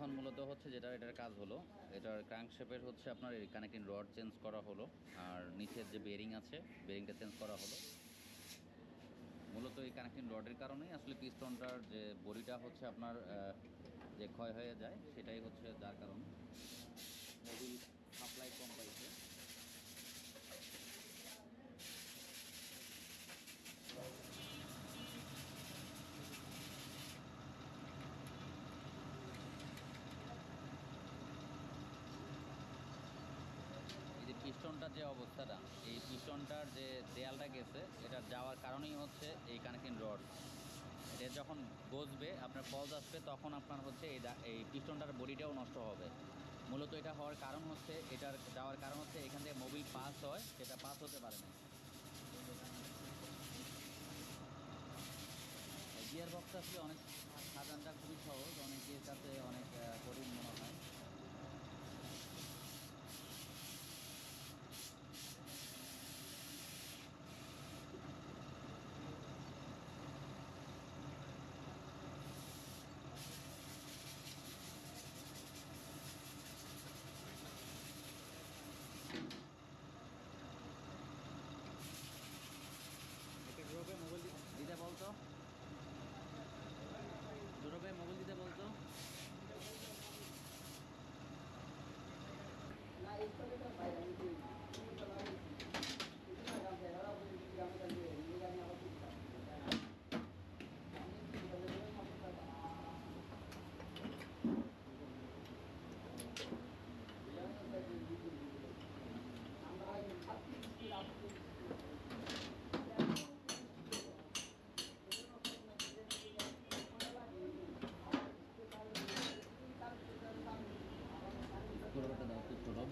এখন মূলত হচ্ছে এটার কাজ হলো, এটার ক্র্যাঙ্কশ্যাফটের হচ্ছে আপনার এই কানেক্টিং রড চেঞ্জ করা হলো, আর নিচের যে বেরিং আছে বেরিংটা চেঞ্জ করা হলো। মূলত এই কানেক্টিং রডের কারণেই আসলে পিস্টনটার যে বডিটা হচ্ছে আপনার যে ক্ষয় হয়ে যায়, সেটাই হচ্ছে যার কারণ। মোবিল সাপ্লাই কম পাইছে। এই যে পিস্টনটার যে অবস্থাটা, এই পিস্টনটার যে দেয়ালটা গেছে, এটা যাওয়ার কারণেই হচ্ছে এই কানেক্টিং রড। এটা যখন গজবে, আপনার পজ আসবে, তখন আপনার হচ্ছে এই পিস্টনটার বডিটাও নষ্ট হবে। মূলত এটা হওয়ার কারণ হচ্ছে, এটার যাওয়ার কারণ হচ্ছে এখান থেকে মোবিল পাস হয়, সেটা পাস হতে পারে না। গিয়ার বক্স আসলে অনেক সাজানটা খুবই সহজ, অনেকের কাছে অনেক কঠিন মনে হয়। একটা গ্রুপে মোবাইল দিতে বলতো, গ্রুপে মোবাইল দিতে বলতো। ছোটোটা দাও তো, ছোটো।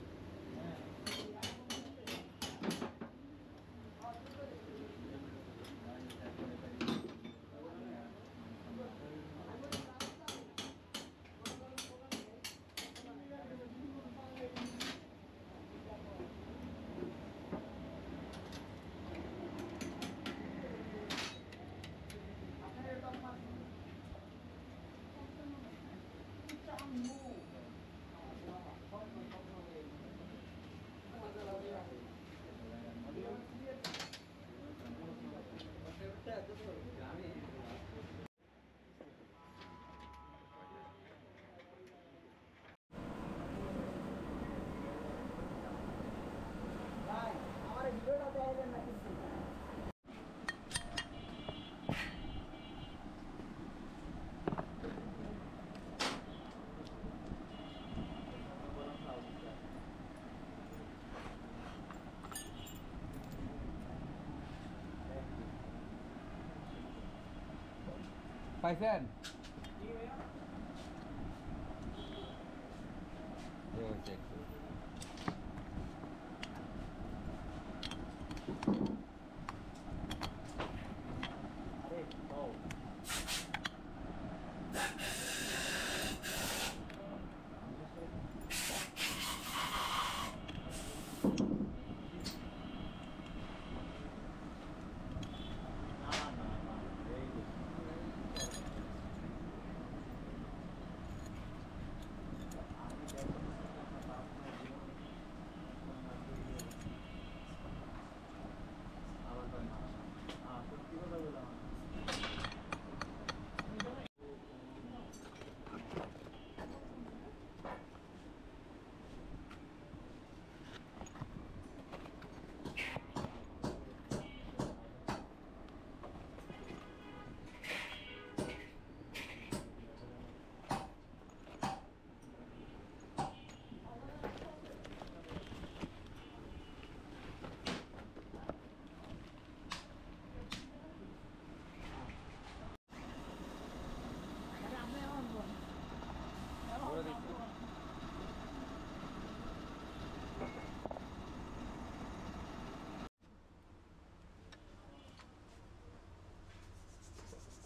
পাইছেন?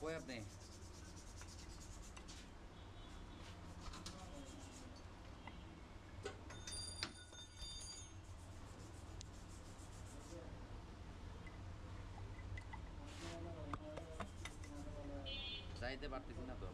কই আপনি? যাইতে পারতেছি না তো।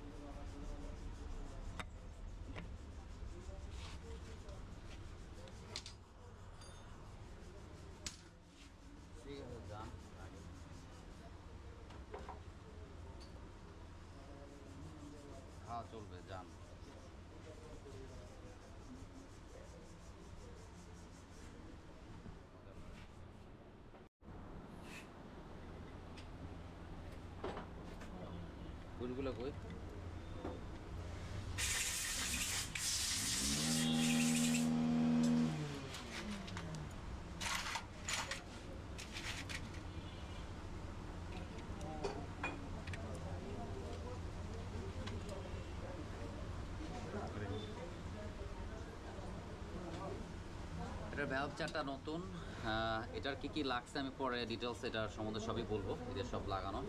এটার ভ্যালভ চারটা নতুন, এটার কি কি লাগছে আমি পরে ডিটেলস এটার সম্বন্ধে সবই বলবো। এদের সব লাগানো।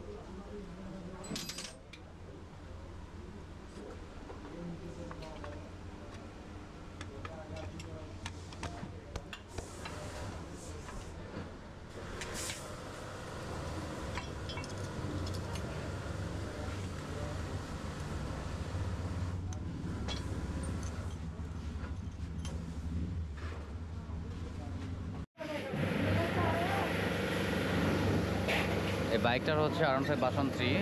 এই বাইকটার হচ্ছে R15 ভার্সন 3,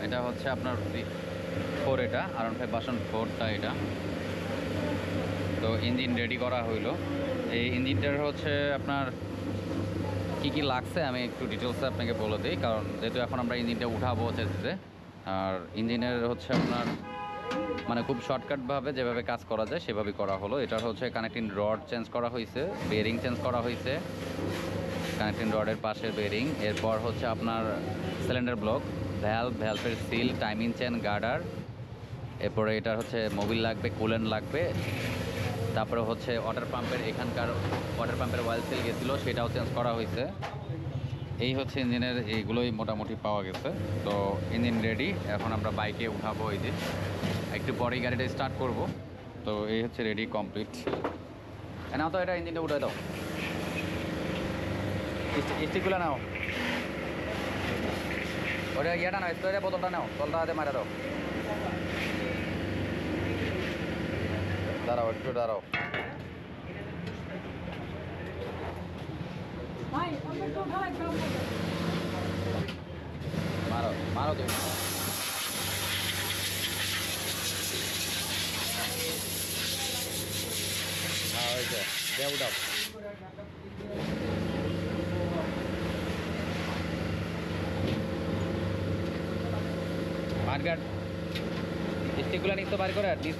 এটা হচ্ছে আপনার 4, এটা R15 ভার্সন 4টা এটা। তো ইঞ্জিন রেডি করা হইলো। এই ইঞ্জিনটার হচ্ছে আপনার কি কি লাগছে আমি একটু ডিটেলসে আপনাকে বলে দিই, কারণ যেহেতু এখন আমরা ইঞ্জিনটা উঠাবো চেষ্টিতে। আর ইঞ্জিনের হচ্ছে আপনার মানে খুব শর্টকাটভাবে যেভাবে কাজ করা যায় সেভাবেই করা হলো। এটার হচ্ছে কানেক্টিং রড চেঞ্জ করা হয়েছে, বেয়ারিং চেঞ্জ করা হয়েছে, কানেক্টিং রডের পাশের বেয়ারিং। এরপর হচ্ছে আপনার সিলিন্ডার ব্লক, ভ্যালভের সিল, টাইমিং চেন, গার্ডার। এরপরে এটার হচ্ছে মোবিল লাগবে, কুলেন্ট লাগবে। তারপরে হচ্ছে ওয়াটার পাম্পের, এখানকার ওয়াটার পাম্পের অয়েল সিল গেছিলো, সেটাও চেঞ্জ করা হয়েছে। এই হচ্ছে ইঞ্জিনের, এইগুলোই মোটামুটি পাওয়া গেছে। তো ইঞ্জিন রেডি, এখন আমরা বাইকে উঠাবো। এই যে একটু পরেই গাড়িটা স্টার্ট করব। তো এই হচ্ছে রেডি, কমপ্লিট। নাও তো এটা ইঞ্জিনটা উঠে দাও, স্টিকগুলো নাও, ওটা ইয়েটা নাও, স্প্রে বোতলটা নাও, তলটা হাতে মারা দাও। দাঁড়াও, একটু দাঁড়াও। মারো মারো তুমি। হ্যাঁ হয়েছে, দিয়ে উঠাও। মার্গার স্টিকগুলো নিচ তো বার করে নিচ।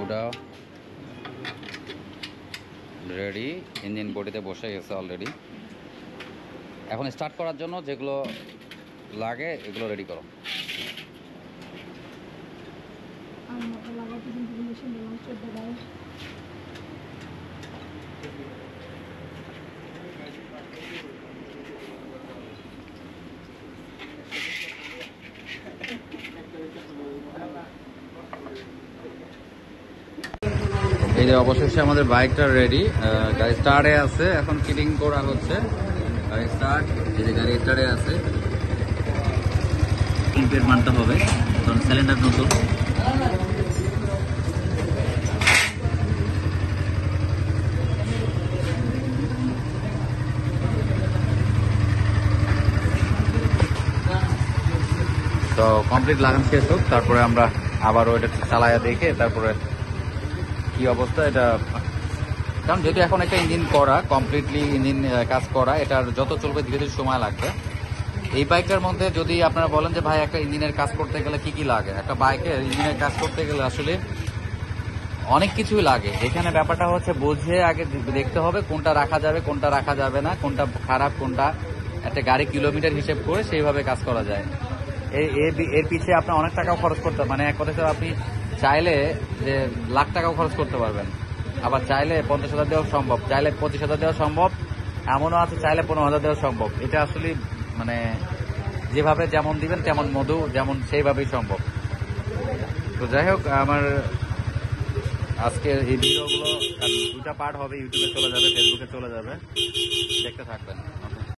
উঠাও, রেডি। ইঞ্জিন বডিতে বসে গেছে অলরেডি। এখন স্টার্ট করার জন্য যেগুলো লাগে এগুলো রেডি করো। এই যে অবশেষে আমাদের বাইকটা রেডি, গাড়ি স্টার্টে আছে, এখন ফিটিং করা হচ্ছে। গাড়ি স্টার্ট, এই যে গাড়ি স্টার্টে আছে। ইনপেট মানতে হবে, কারণ সিলিন্ডার নতুন। তো কমপ্লিট লাগানো শেষ হোক, তারপরে আমরা আবারও এটা চালায়া দেখে তারপরে কি অবস্থা এটা। কারণ যেহেতু এখন একটা ইঞ্জিন করা, কমপ্লিটলি ইঞ্জিন কাজ করা, এটার যত চলবে ধীরে ধীরে সময় লাগবে। এই বাইকটার মধ্যে যদি আপনারা বলেন যে ভাই একটা ইঞ্জিনের কাজ করতে গেলে কি কি লাগে, একটা বাইকের ইঞ্জিনের কাজ করতে গেলে আসলে অনেক কিছুই লাগে। এখানে ব্যাপারটা হচ্ছে বুঝে আগে দেখতে হবে কোনটা রাখা যাবে, কোনটা রাখা যাবে না, কোনটা খারাপ, কোনটা একটা গাড়ি কিলোমিটার হিসেব করে সেইভাবে কাজ করা যায়। এর পিছিয়ে আপনার অনেক টাকাও খরচ করতে, মানে এক কথা আপনি চাইলে যে লাখ টাকাও খরচ করতে পারবেন, আবার চাইলে 50,000 দেওয়া সম্ভব, চাইলে 25,000 দেওয়া সম্ভব, এমনও আছে চাইলে 15,000 দেওয়া সম্ভব। এটা আসলে মানে যেভাবে যেমন দিবেন তেমন মধু, যেমন সেইভাবেই সম্ভব। তো যাই হোক, আমার আজকে এই ভিডিওগুলো 2টা পার্ট হবে, ইউটিউবে চলে যাবে, ফেসবুকে চলে যাবে, দেখতে থাকবেন।